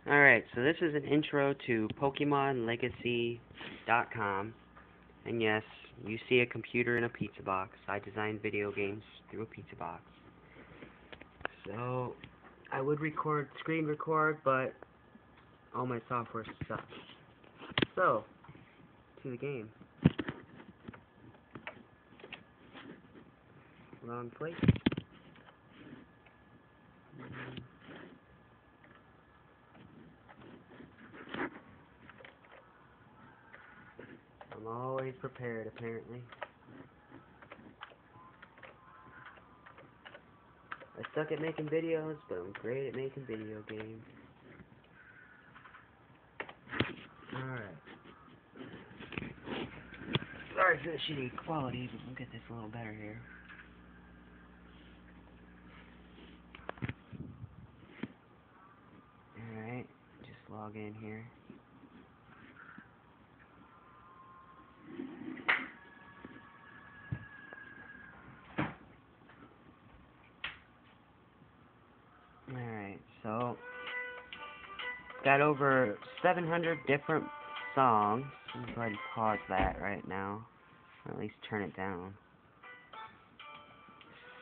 Alright, so this is an intro to PokemonLegacy.com. And yes, you see a computer in a pizza box. I design video games through a pizza box. So, I would screen record, but all my software sucks. So, to the game. Wrong place. I'm always prepared, apparently. I suck at making videos, but I'm great at making video games. Alright. Sorry for the shitty quality, but we'll get this a little better here. Alright, just log in here. Alright, so got over 700 different songs. I'm going to go ahead and pause that right now, or at least turn it down.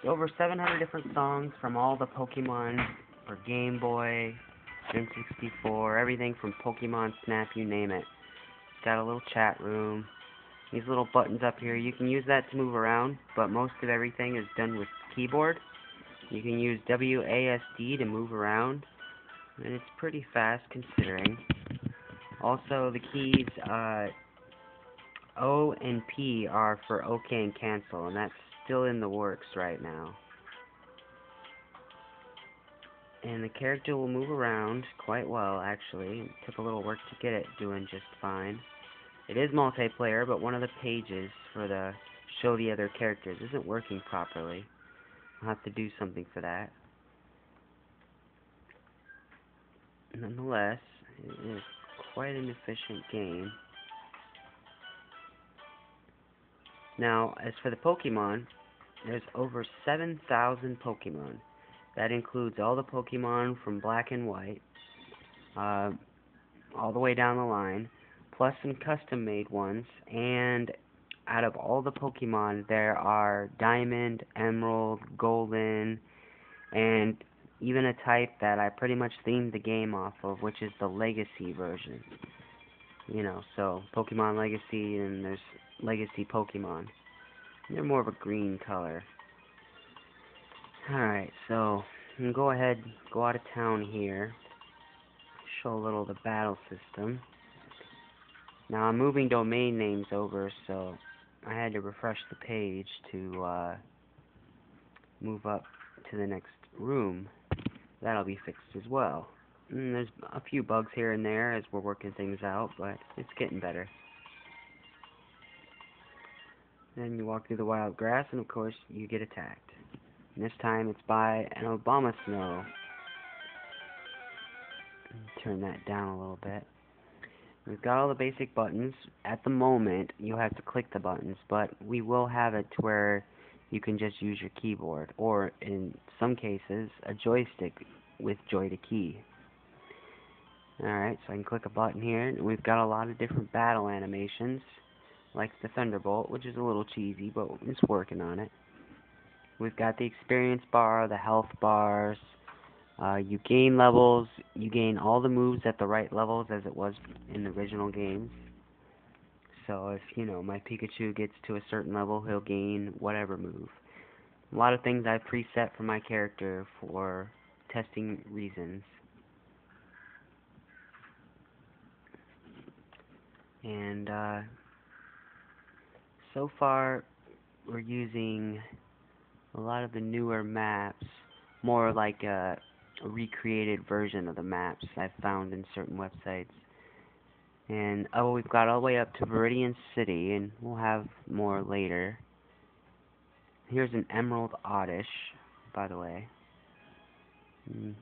Over 700 different songs from all the Pokemon for Game Boy, N64, everything from Pokemon Snap, you name it. Got a little chat room. These little buttons up here, you can use that to move around, but most of everything is done with keyboard. You can use WASD to move around, and it's pretty fast considering. Also, the keys O and P are for OK and cancel, and that's still in the works right now. And the character will move around quite well, actually. It took a little work to get it doing just fine. It is multiplayer, but one of the pages for the show the other characters isn't working properly. I'll have to do something for that. Nonetheless, it is quite an efficient game. Now, as for the Pokemon, there's over 7,000 Pokemon. That includes all the Pokemon from Black and White, all the way down the line, plus some custom-made ones, and out of all the Pokemon, there are Diamond, Emerald, Golden, and even a type that I pretty much themed the game off of, which is the Legacy version. You know, so Pokemon Legacy, and there's Legacy Pokemon. They're more of a green color. Alright, so I'm going to go ahead, go out of town here, show a little of the battle system. Now I'm moving domain names over, so I had to refresh the page to move up to the next room. That'll be fixed as well. And there's a few bugs here and there as we're working things out, but it's getting better. Then you walk through the wild grass, and of course you get attacked. And this time it's by an Obama Snow. Turn that down a little bit. We've got all the basic buttons. At the moment, you'll have to click the buttons, but we will have it to where you can just use your keyboard, or in some cases, a joystick with joy to key. Alright, so I can click a button here, and we've got a lot of different battle animations, like the Thunderbolt, which is a little cheesy, but it's working on it. We've got the experience bar, the health bars. You gain levels. You gain all the moves at the right levels as it was in the original games. So if, you know, my Pikachu gets to a certain level, he'll gain whatever move. A lot of things I preset for my character for testing reasons. And so far we're using a lot of the newer maps, more like a recreated version of the maps I've found in certain websites. And we've got all the way up to Viridian City, and we'll have more later. Here's an Emerald Oddish, by the way.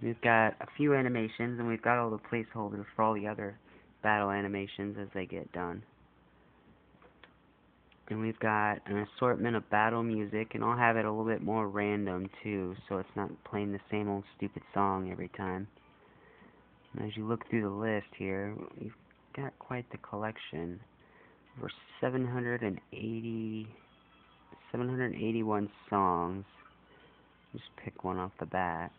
We've got a few animations, and we've got all the placeholders for all the other battle animations as they get done. And we've got an assortment of battle music, and I'll have it a little bit more random too, so it's not playing the same old stupid song every time. As you look through the list here, you've got quite the collection. Over 781 songs. Just pick one off the bat.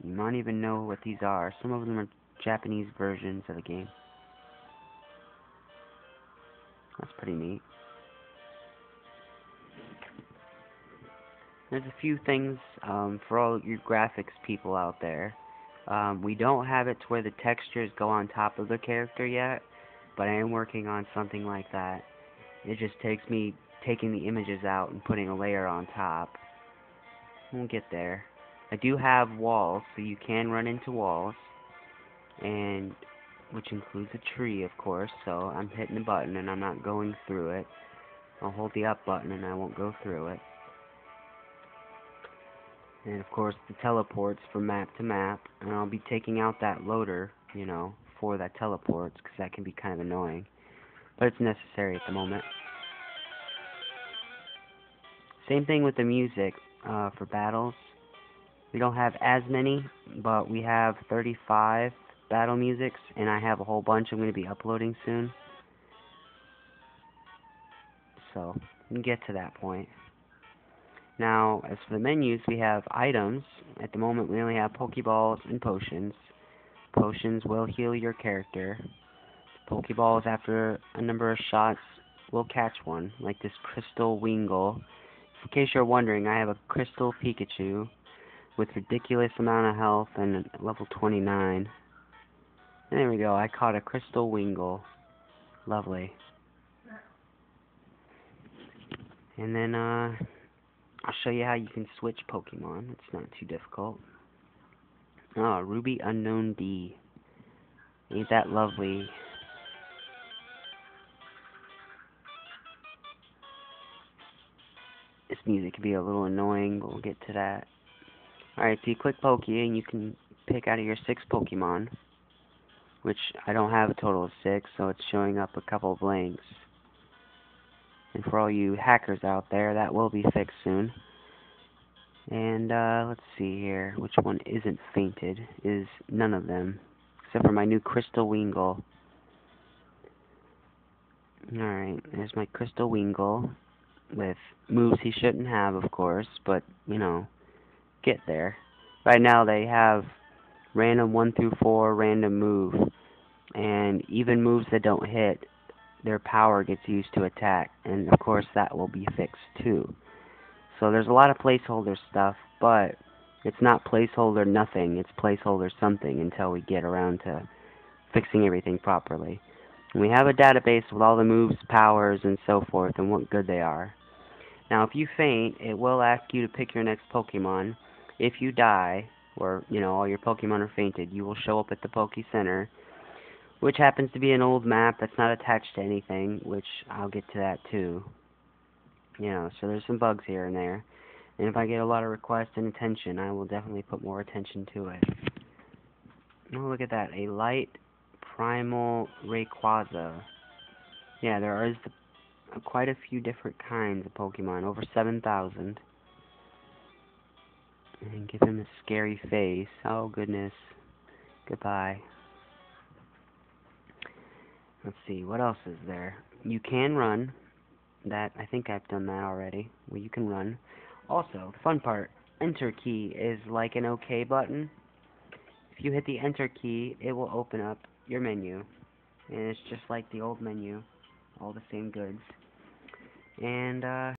You might even know what these are. Some of them are Japanese versions of the game. That's pretty neat. There's a few things for all your graphics people out there. We don't have it to where the textures go on top of the character yet, but I am working on something like that. It just takes me taking the images out and putting a layer on top. We'll get there. I do have walls, so you can run into walls, and which includes a tree, of course, so I'm hitting the button and I'm not going through it. I'll hold the up button and I won't go through it. And of course the teleports from map to map, and I'll be taking out that loader, for that teleports, because that can be kind of annoying. But it's necessary at the moment. Same thing with the music for battles. We don't have as many, but we have 35 battle musics, and I have a whole bunch I'm going to be uploading soon. So, we can get to that point. Now, as for the menus, we have items. At the moment, we only have Pokeballs and Potions. Potions will heal your character. Pokeballs, after a number of shots, will catch one, like this Crystal Wingull. In case you're wondering, I have a Crystal Pikachu with ridiculous amount of health and level 29. And there we go, I caught a Crystal Wingull. Lovely. And then, I'll show you how you can switch Pokemon. It's not too difficult. Oh, Ruby Unknown D. Ain't that lovely? This music can be a little annoying, but we'll get to that. Alright, so you click Poke, and you can pick out of your 6 Pokemon, which I don't have a total of 6, so it's showing up a couple of blanks. And for all you hackers out there, that will be fixed soon. And let's see here, which one isn't fainted? Is none of them, except for my new Crystal Wingull. Alright, there's my Crystal Wingull, with moves he shouldn't have, of course, but, get there. Right now they have random 1 through 4 random move, and even moves that don't hit, their power gets used to attack, and of course that will be fixed too. So there's a lot of placeholder stuff, but it's not placeholder nothing, it's placeholder something until we get around to fixing everything properly. And we have a database with all the moves, powers, and so forth, and what good they are. Now if you faint, it will ask you to pick your next Pokemon. If you die, or, all your Pokemon are fainted, you will show up at the Poke Center, which happens to be an old map that's not attached to anything, which I'll get to that too. So there's some bugs here and there. And if I get a lot of requests and attention, I will definitely put more attention to it. Oh, look at that. A light primal Rayquaza. Yeah, there is quite a few different kinds of Pokemon. Over 7,000. And give him a scary face. Oh, goodness. Goodbye. Let's see, what else is there? You can run. That, I think I've done that already. Well, you can run. Also, the fun part, Enter key is like an OK button. If you hit the Enter key, it will open up your menu. And it's just like the old menu. All the same goods. And,